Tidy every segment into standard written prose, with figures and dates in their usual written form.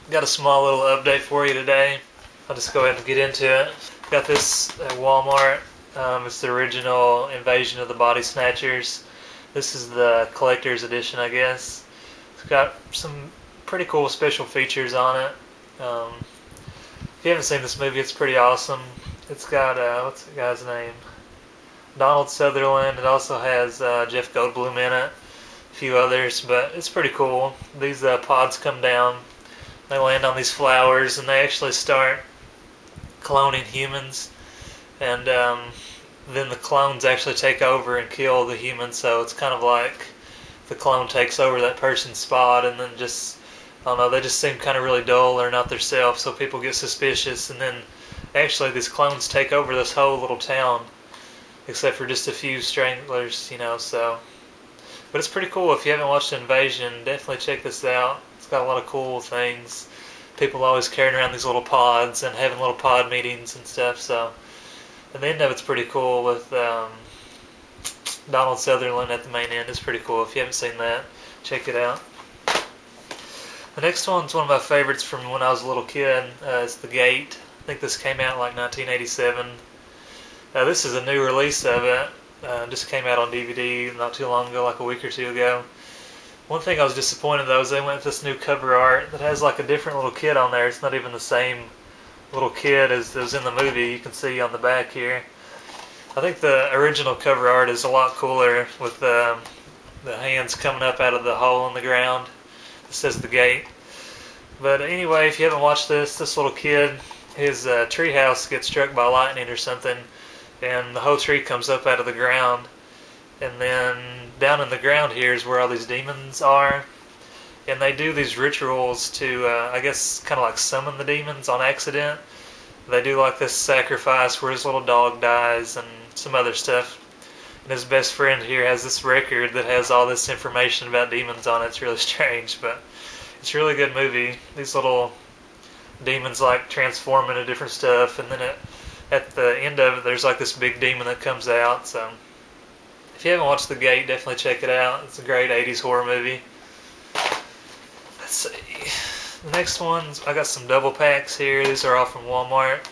Got a small little update for you today. I'll just go ahead and get into it. Got this at Walmart. It's the original Invasion of the Body Snatchers. This is the collector's edition, I guess. It's got some pretty cool special features on it. If you haven't seen this movie, it's pretty awesome. It's got, what's the guy's name? Donald Sutherland. It also has Jeff Goldblum in it. A few others, but it's pretty cool. These pods come down. They land on these flowers, and they actually start cloning humans. And then the clones actually take over and kill the humans. So it's kind of like the clone takes over that person's spot, and then just, I don't know, they just seem kind of really dull or not themselves, so people get suspicious. And then actually these clones take over this whole little town, except for just a few stranglers, you know, so. But it's pretty cool. If you haven't watched Invasion, definitely check this out. It's got a lot of cool things. People always carrying around these little pods and having little pod meetings and stuff, so. And the end of it's pretty cool with Donald Sutherland at the main end. It's pretty cool. If you haven't seen that, check it out. The next one's one of my favorites from when I was a little kid. It's The Gate. I think this came out in like 1987. This is a new release of it. Just came out on DVD not too long ago, like a week or two ago. One thing I was disappointed though is they went with this new cover art that has like a different little kid on there. It's not even the same little kid as was in the movie. You can see on the back here. I think the original cover art is a lot cooler with the hands coming up out of the hole in the ground. It says The Gate. But anyway, if you haven't watched this little kid, his treehouse gets struck by lightning or something, and the whole tree comes up out of the ground. And then down in the ground here is where all these demons are. And they do these rituals to, I guess, kind of like summon the demons on accident. They do like this sacrifice where his little dog dies and some other stuff. And his best friend here has this record that has all this information about demons on it. It's really strange, but it's a really good movie. These little demons like transform into different stuff, and then at the end of it, there's like this big demon that comes out. So if you haven't watched The Gate, definitely check it out. It's a great 80s horror movie. Let's see. The next ones, I got some double packs here. These are all from Walmart.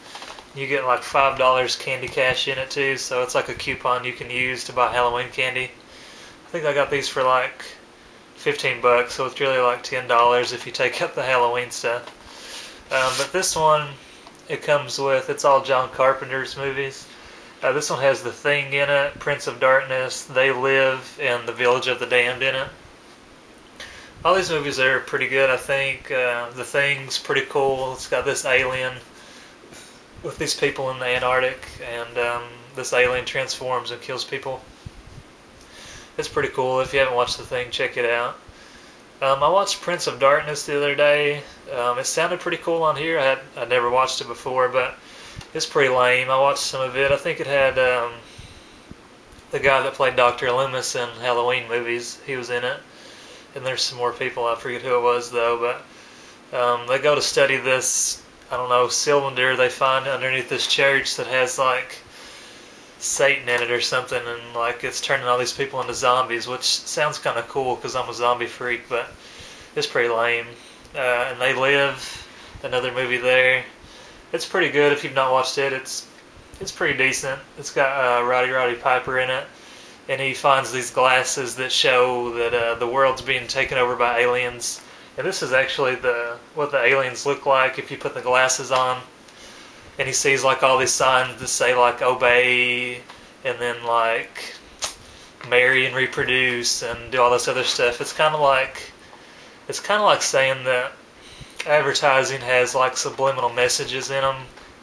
You get like $5 candy cash in it too, so it's like a coupon you can use to buy Halloween candy. I think I got these for like 15 bucks, so it's really like $10 if you take up the Halloween stuff. But this one, it comes with, it's all John Carpenter's movies. This one has The Thing in it, Prince of Darkness, They Live, and The Village of the Damned in it. All these movies are pretty good, I think. The Thing's pretty cool. It's got this alien with these people in the Antarctic, and this alien transforms and kills people. It's pretty cool. If you haven't watched The Thing, check it out. I watched Prince of Darkness the other day. It sounded pretty cool on here. I'd never watched it before, but it's pretty lame. I watched some of it. I think it had the guy that played Dr. Loomis in Halloween movies. He was in it. And there's some more people. I forget who it was, though. But they go to study this, I don't know, cylinder they find underneath this church that has, like, Satan in it or something. And, like, it's turning all these people into zombies, which sounds kind of cool because I'm a zombie freak, but it's pretty lame. And They Live, another movie there. It's pretty good if you've not watched it. It's pretty decent. It's got Roddy Piper in it. And he finds these glasses that show that the world's being taken over by aliens. And this is actually what the aliens look like if you put the glasses on. And he sees like all these signs that say like obey, and then like marry and reproduce and do all this other stuff. It's kind of like saying that advertising has like subliminal messages in them.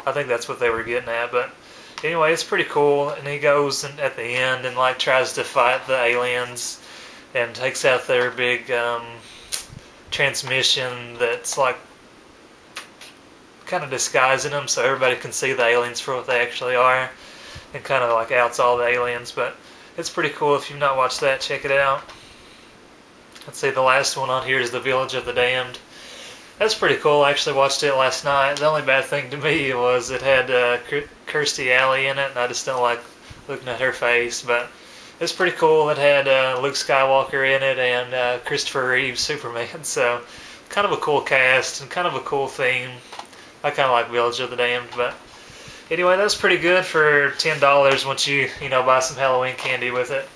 I think that's what they were getting at, but anyway, it's pretty cool. And he goes at the end and like tries to fight the aliens and takes out their big transmission that's like kind of disguising them so everybody can see the aliens for what they actually are, and kind of like outs all the aliens. But it's pretty cool. If you've not watched that, check it out. Let's see, the last one on here is The Village of the Damned. That's pretty cool. I actually watched it last night. The only bad thing to me was it had Kirstie Alley in it, and I just don't like looking at her face. But it's pretty cool. It had Luke Skywalker in it and Christopher Reeve, Superman. So kind of a cool cast and kind of a cool theme. I kind of like Village of the Damned, but anyway, that's pretty good for $10 once you buy some Halloween candy with it.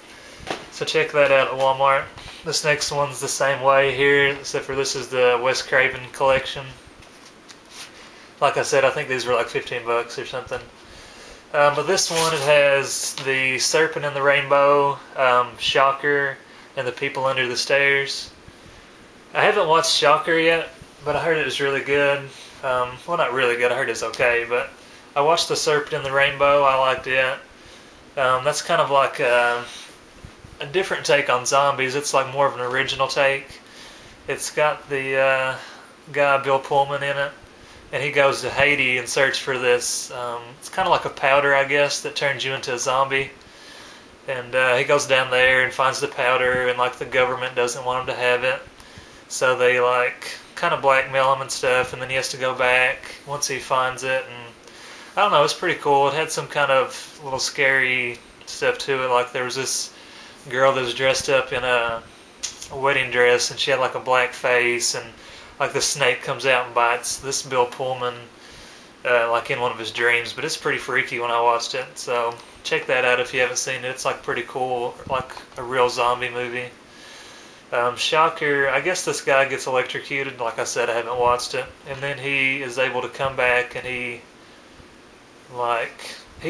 So check that out at Walmart. This next one's the same way here, except for this is the Wes Craven collection. Like I said, I think these were like 15 bucks or something. But this one, it has the Serpent and the Rainbow, Shocker, and the People Under the Stairs. I haven't watched Shocker yet, but I heard it was really good. Well, not really good, I heard it's okay, but I watched the Serpent and the Rainbow, I liked it. That's kind of like a different take on zombies. It's like more of an original take. It's got the guy Bill Pullman in it, and he goes to Haiti and search for this. It's kind of like a powder, I guess, that turns you into a zombie. And he goes down there and finds the powder, and like the government doesn't want him to have it, so they like kind of blackmail him and stuff. And then he has to go back once he finds it, and I don't know, it's pretty cool. It had some kind of little scary stuff to it. Like there was this girl that was dressed up in a wedding dress, and she had like a black face, and like the snake comes out and bites this Bill Pullman like in one of his dreams. But it's pretty freaky when I watched it, so check that out if you haven't seen it. It's like pretty cool, like a real zombie movie. Shocker, I guess this guy gets electrocuted. Like I said, I haven't watched it, and then he is able to come back, and he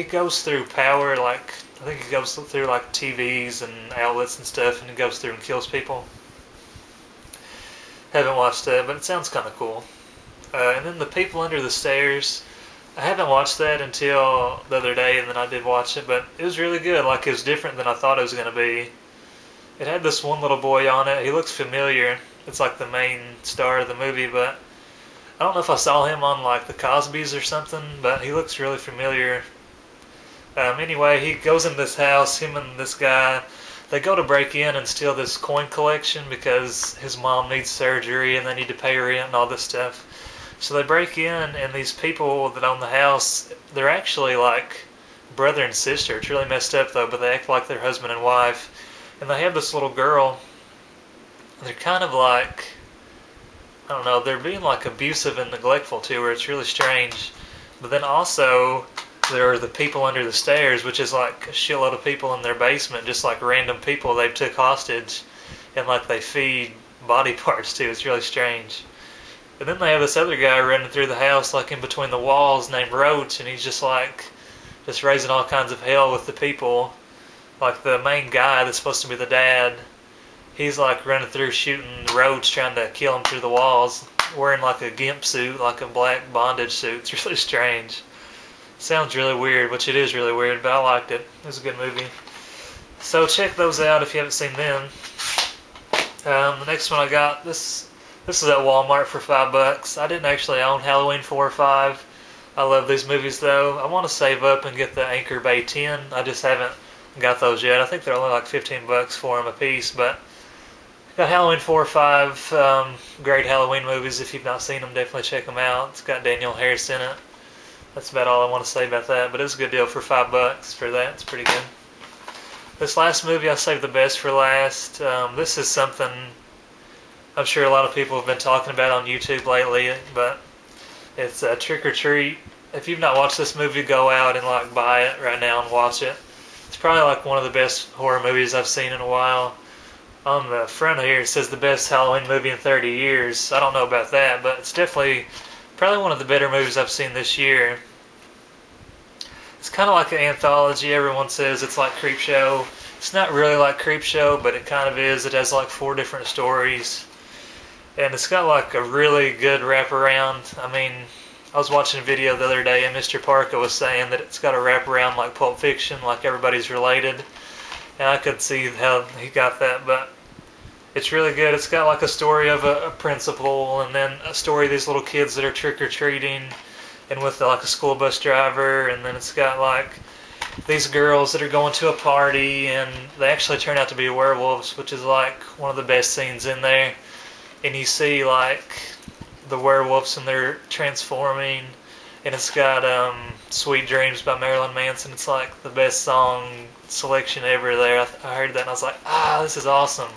goes through power, like I think he goes through like TVs and outlets and stuff, and he goes through and kills people. Haven't watched that, but it sounds kind of cool. And then the People Under the Stairs, I haven't watched that until the other day, and then I did watch it, but it was really good. Like it was different than I thought it was going to be. It had this one little boy on it. He looks familiar. It's like the main star of the movie, but I don't know if I saw him on like the Cosbys or something, but he looks really familiar. Anyway, he goes in this house, him and this guy, they go to break in and steal this coin collection because his mom needs surgery and they need to pay rent and all this stuff. So they break in, and these people that own the house, they're actually like brother and sister. It's really messed up though, but they act like they're husband and wife. And they have this little girl. They're kind of like, I don't know, they're being like abusive and neglectful to her. It's really strange. But then also, there are the People Under the Stairs, which is like a shitload of people in their basement, just like random people they've took hostage, and like they feed body parts to. It's really strange. And then they have this other guy running through the house, like in between the walls, named Roach, and he's just raising all kinds of hell with the people. Like the main guy that's supposed to be the dad, he's like running through shooting Roach, trying to kill him through the walls, wearing like a gimp suit, like a black bondage suit. It's really strange. Sounds really weird, which it is really weird, but I liked it. It was a good movie. So check those out if you haven't seen them. The next one I got, this is at Walmart for $5. I didn't actually own Halloween 4 or 5. I love these movies though. I want to save up and get the Anchor Bay 10. I just haven't got those yet. I think they're only like 15 bucks for them a piece, but got Halloween 4 or 5. Great Halloween movies. If you've not seen them, definitely check them out. It's got Daniel Harris in it. That's about all I want to say about that, but it's a good deal for $5 for that. It's pretty good. This last movie I saved the best for last. This is something I'm sure a lot of people have been talking about on YouTube lately, but it's Trick or Treat. If you've not watched this movie, go out and like buy it right now and watch it. It's probably like one of the best horror movies I've seen in a while. On the front here it says the best Halloween movie in 30 years. I don't know about that, but it's definitely probably one of the better movies I've seen this year. It's kind of like an anthology. Everyone says it's like Creepshow. It's not really like Creepshow, but it kind of is. It has like 4 different stories. And it's got like a really good wraparound. I mean, I was watching a video the other day and Mr. Parker was saying that it's got a wraparound like Pulp Fiction, like everybody's related. And I could see how he got that, but it's really good. It's got like a story of a principal, and then a story of these little kids that are trick-or-treating, and with like a school bus driver, and then it's got like these girls that are going to a party, and they actually turn out to be werewolves, which is like one of the best scenes in there. And you see like the werewolves and they're transforming, and it's got Sweet Dreams by Marilyn Manson. It's like the best song selection ever there. I heard that and I was like, this is awesome.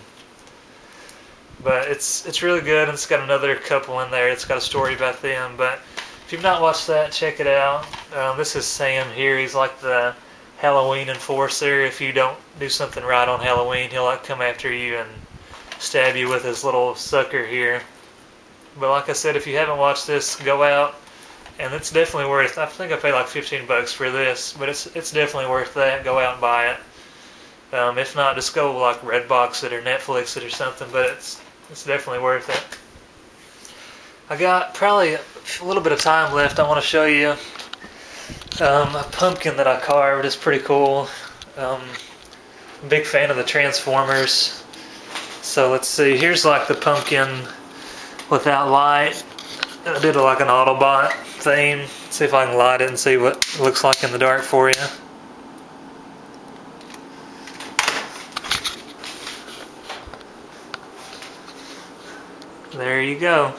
But it's really good, and it's got another couple in there. It's got a story about them. But if you've not watched that, check it out. This is Sam here. He's like the Halloween enforcer. If you don't do something right on Halloween, he'll like come after you and stab you with his little sucker here. But like I said, if you haven't watched this, go out, and it's definitely worth. I think I paid like $15 for this, but it's definitely worth that. Go out and buy it. If not, just go like Redbox it or Netflix it or something. But it's definitely worth it. I got probably a little bit of time left. I want to show you a pumpkin that I carved. It's pretty cool. Big fan of the Transformers. So let's see. Here's like the pumpkin without light. I did like an Autobot theme. See if I can light it and see what it looks like in the dark for you. There you go.